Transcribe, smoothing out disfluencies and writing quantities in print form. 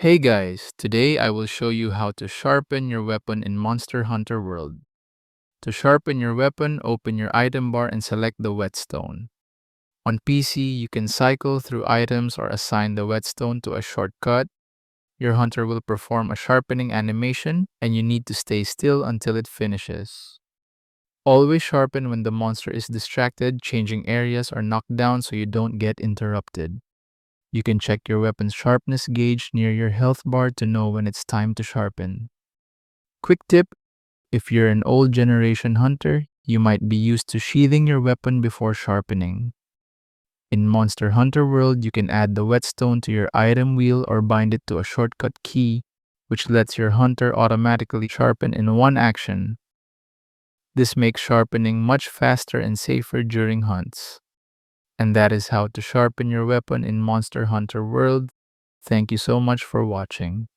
Hey guys, today I will show you how to sharpen your weapon in Monster Hunter World. To sharpen your weapon, open your item bar and select the whetstone. On PC, you can cycle through items or assign the whetstone to a shortcut. Your hunter will perform a sharpening animation and you need to stay still until it finishes. Always sharpen when the monster is distracted, changing areas, or knocked down so you don't get interrupted. You can check your weapon's sharpness gauge near your health bar to know when it's time to sharpen. Quick tip: if you're an old generation hunter, you might be used to sheathing your weapon before sharpening. In Monster Hunter World, you can add the whetstone to your item wheel or bind it to a shortcut key, which lets your hunter automatically sharpen in one action. This makes sharpening much faster and safer during hunts. And that is how to sharpen your weapon in Monster Hunter World. Thank you so much for watching.